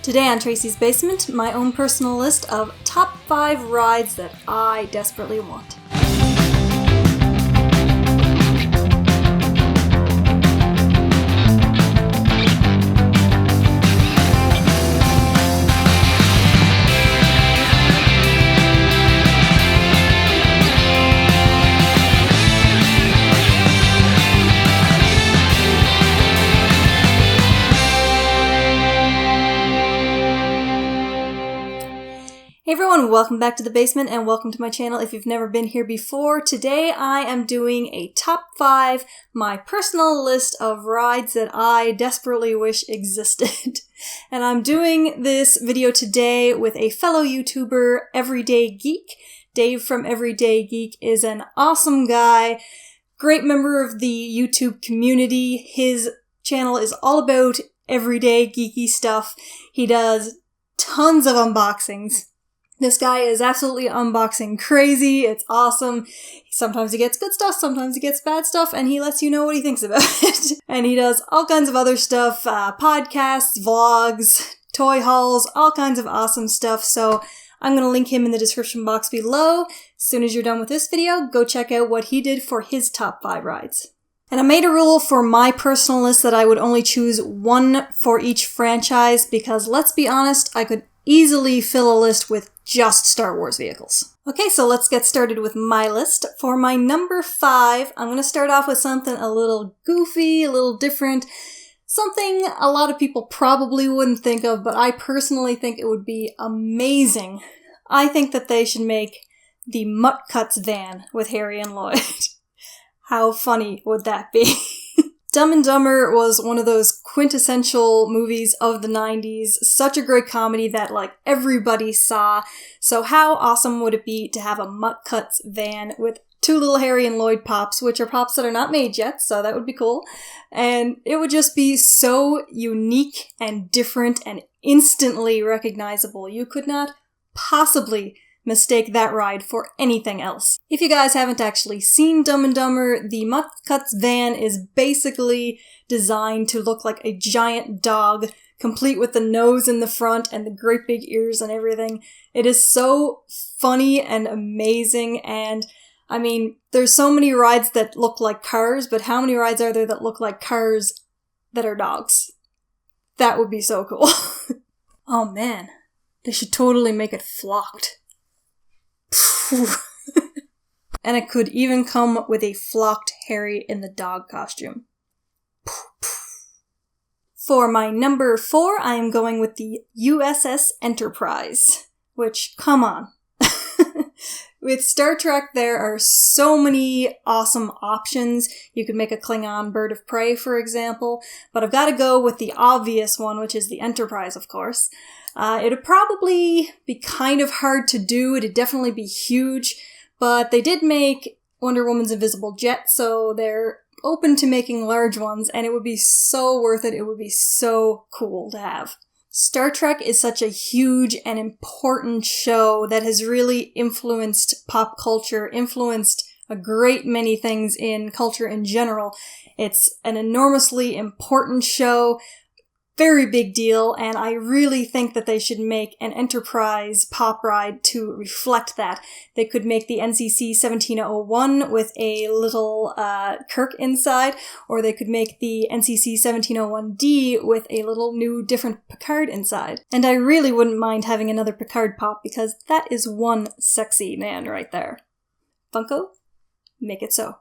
Today on Tracey's Basement, my own personal list of top 5 rides that I desperately want. Hey everyone, welcome back to the basement and welcome to my channel if you've never been here before. Today I am doing a top 5, my personal list of rides that I desperately wish existed. And I'm doing this video today with a fellow YouTuber, Everyday Geek. Dave from Everyday Geek is an awesome guy, great member of the YouTube community. His channel is all about everyday geeky stuff. He does tons of unboxings. This guy is absolutely unboxing crazy. It's awesome. Sometimes he gets good stuff, sometimes he gets bad stuff, and he lets you know what he thinks about it. And he does all kinds of other stuff, podcasts, vlogs, toy hauls, all kinds of awesome stuff. So I'm going to link him in the description box below. As soon as you're done with this video, go check out what he did for his top 5 rides. And I made a rule for my personal list that I would only choose one for each franchise because, let's be honest, I could easily fill a list with just Star Wars vehicles. Okay, so let's get started with my list. For my number 5, I'm going to start off with something a little goofy, a little different, something a lot of people probably wouldn't think of, but I personally think it would be amazing. I think that they should make the Mutt Cuts van with Harry and Lloyd. How funny would that be? Dumb and Dumber was one of those quintessential movies of the 90s. Such a great comedy that, everybody saw. So how awesome would it be to have a Mutt Cuts van with 2 little Harry and Lloyd pops, which are pops that are not made yet, so that would be cool. And it would just be so unique and different and instantly recognizable. You could not possibly mistake that ride for anything else. If you guys haven't actually seen Dumb and Dumber, the Mutt Cuts van is basically designed to look like a giant dog, complete with the nose in the front and the great big ears and everything. It is so funny and amazing, and I mean, there's so many rides that look like cars, but how many rides are there that look like cars that are dogs? That would be so cool. Oh man, they should totally make it flocked. And it could even come with a flocked Harry in the dog costume. For my number 4, I am going with the USS Enterprise. Which, come on. With Star Trek, there are so many awesome options. You could make a Klingon bird of prey, for example. But I've got to go with the obvious one, which is the Enterprise, of course. It'd probably be kind of hard to do. It'd definitely be huge. But they did make Wonder Woman's invisible jet, so they're open to making large ones, and it would be so worth it. It would be so cool to have. Star Trek is such a huge and important show that has really influenced pop culture, influenced a great many things in culture in general. It's an enormously important show, very big deal, and I really think that they should make an Enterprise pop ride to reflect that. They could make the NCC 1701 with a little Kirk inside, or they could make the NCC 1701D with a little new different Picard inside. And I really wouldn't mind having another Picard pop because that is one sexy man right there. Funko, make it so.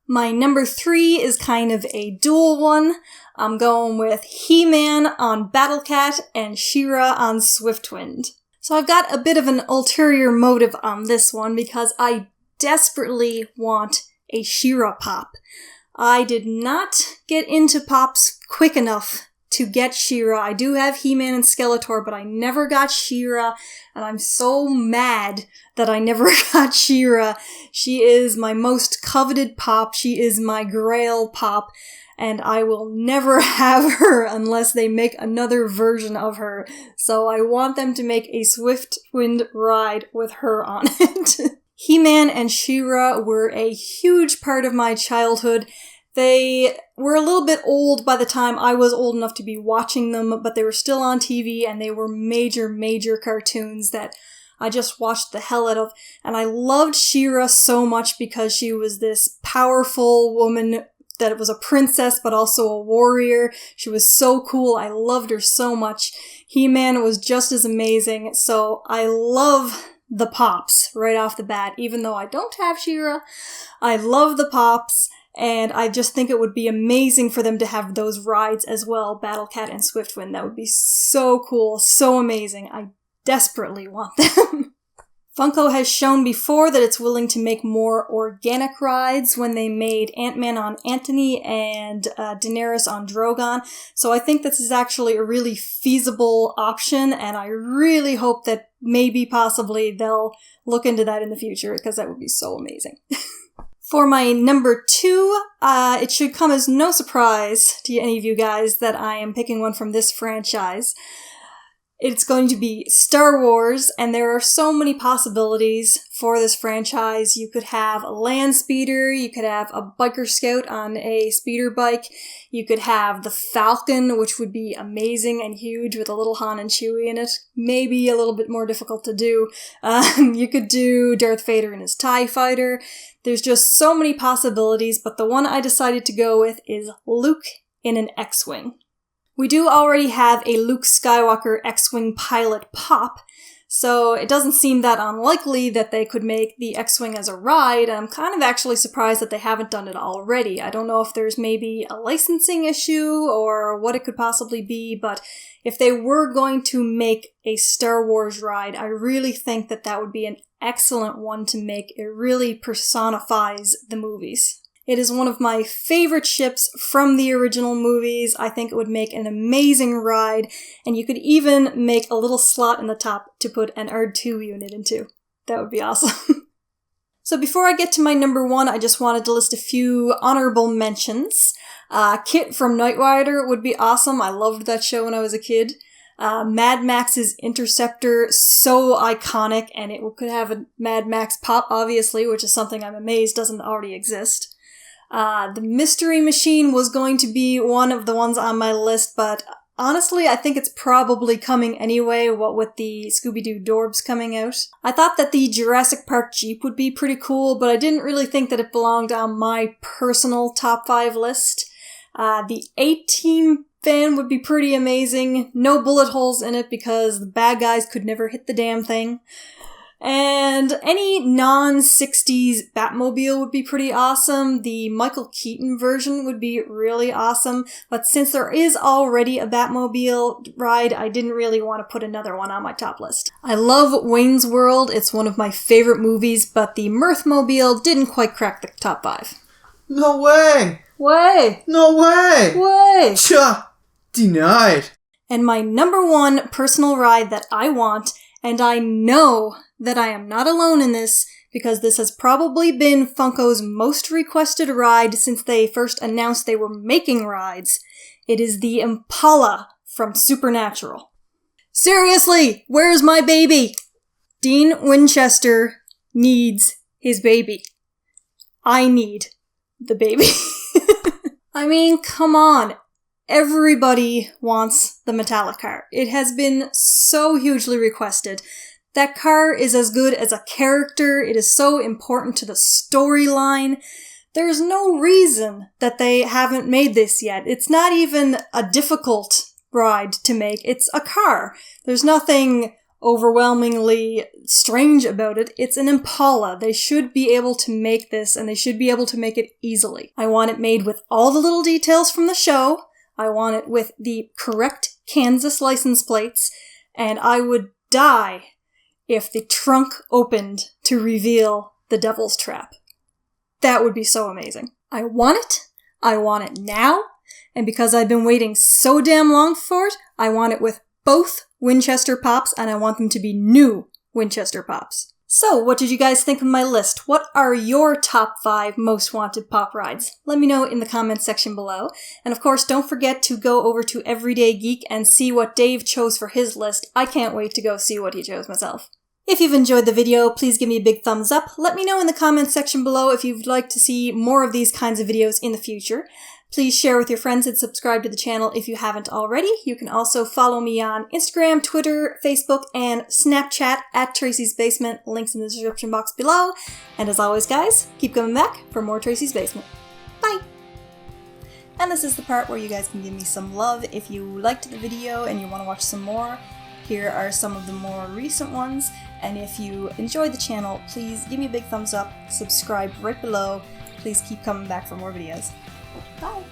My number 3 is kind of a dual one. I'm going with He-Man on Battlecat and She-Ra on Swiftwind. So I've got a bit of an ulterior motive on this one because I desperately want a She-Ra pop. I did not get into pops quick enough to get She-Ra. I do have He-Man and Skeletor, but I never got She-Ra, and I'm so mad that I never got She-Ra. She is my most coveted pop. She is my grail pop, and I will never have her unless they make another version of her. So I want them to make a Swiftwind ride with her on it. He-Man and She-Ra were a huge part of my childhood. They were a little bit old by the time I was old enough to be watching them, but they were still on TV, and they were major, major cartoons that I just watched the hell out of. And I loved She-Ra so much because she was this powerful woman that was a princess, but also a warrior. She was so cool. I loved her so much. He-Man was just as amazing. So I love the Pops right off the bat. Even though I don't have She-Ra, I love the Pops. And I just think it would be amazing for them to have those rides as well, Battle Cat and Swiftwind. That would be so cool, so amazing. I desperately want them. Funko has shown before that it's willing to make more organic rides when they made Ant-Man on Antony and Daenerys on Drogon. So I think this is actually a really feasible option, and I really hope that maybe possibly they'll look into that in the future, because that would be so amazing. For my number 2, it should come as no surprise to any of you guys that I am picking one from this franchise. It's going to be Star Wars, and there are so many possibilities for this franchise. You could have a land speeder, you could have a biker scout on a speeder bike, you could have the Falcon, which would be amazing and huge with a little Han and Chewie in it. Maybe a little bit more difficult to do. You could do Darth Vader and his TIE fighter. There's just so many possibilities, but the one I decided to go with is Luke in an X-Wing. We do already have a Luke Skywalker X-Wing pilot pop, so it doesn't seem that unlikely that they could make the X-Wing as a ride, and I'm kind of actually surprised that they haven't done it already. I don't know if there's maybe a licensing issue or what it could possibly be, but if they were going to make a Star Wars ride, I really think that that would be an excellent one to make. It really personifies the movies. It is one of my favorite ships from the original movies. I think it would make an amazing ride, and you could even make a little slot in the top to put an R2 unit into. That would be awesome. So before I get to my number 1, I just wanted to list a few honorable mentions. Kit from Knight Rider would be awesome. I loved that show when I was a kid. Mad Max's Interceptor, so iconic, and it could have a Mad Max pop, obviously, which is something I'm amazed doesn't already exist. The Mystery Machine was going to be one of the ones on my list, but honestly, I think it's probably coming anyway, what with the Scooby-Doo Dorbs coming out. I thought that the Jurassic Park Jeep would be pretty cool, but I didn't really think that it belonged on my personal top 5 list. The A-Team van would be pretty amazing. No bullet holes in it because the bad guys could never hit the damn thing. And any non-60s Batmobile would be pretty awesome. The Michael Keaton version would be really awesome. But since there is already a Batmobile ride, I didn't really want to put another one on my top list. I love Wayne's World. It's one of my favorite movies, but the Mirthmobile didn't quite crack the top 5. No way! Way! No way! Way! Cha! Denied. And my number 1 personal ride that I want, and I know that I am not alone in this, because this has probably been Funko's most requested ride since they first announced they were making rides. It is the Impala from Supernatural. Seriously, where's my baby? Dean Winchester needs his baby. I need the baby. I mean, come on. Everybody wants the metallic car. It has been so hugely requested. That car is as good as a character. It is so important to the storyline. There's no reason that they haven't made this yet. It's not even a difficult ride to make. It's a car. There's nothing overwhelmingly strange about it. It's an Impala. They should be able to make this, and they should be able to make it easily. I want it made with all the little details from the show. I want it with the correct Kansas license plates, and I would die if the trunk opened to reveal the Devil's Trap. That would be so amazing. I want it now, and because I've been waiting so damn long for it, I want it with both Winchester Pops, and I want them to be new Winchester Pops. So, what did you guys think of my list? What are your top 5 most wanted pop rides? Let me know in the comments section below. And of course, don't forget to go over to Everyday Geek and see what Dave chose for his list. I can't wait to go see what he chose myself. If you've enjoyed the video, please give me a big thumbs up. Let me know in the comments section below if you'd like to see more of these kinds of videos in the future. Please share with your friends and subscribe to the channel if you haven't already. You can also follow me on Instagram, Twitter, Facebook, and Snapchat at Tracey's Basement. Links in the description box below. And as always, guys, keep coming back for more Tracey's Basement. Bye! And this is the part where you guys can give me some love. If you liked the video and you want to watch some more, here are some of the more recent ones. And if you enjoyed the channel, please give me a big thumbs up, subscribe right below. Please keep coming back for more videos. Bye!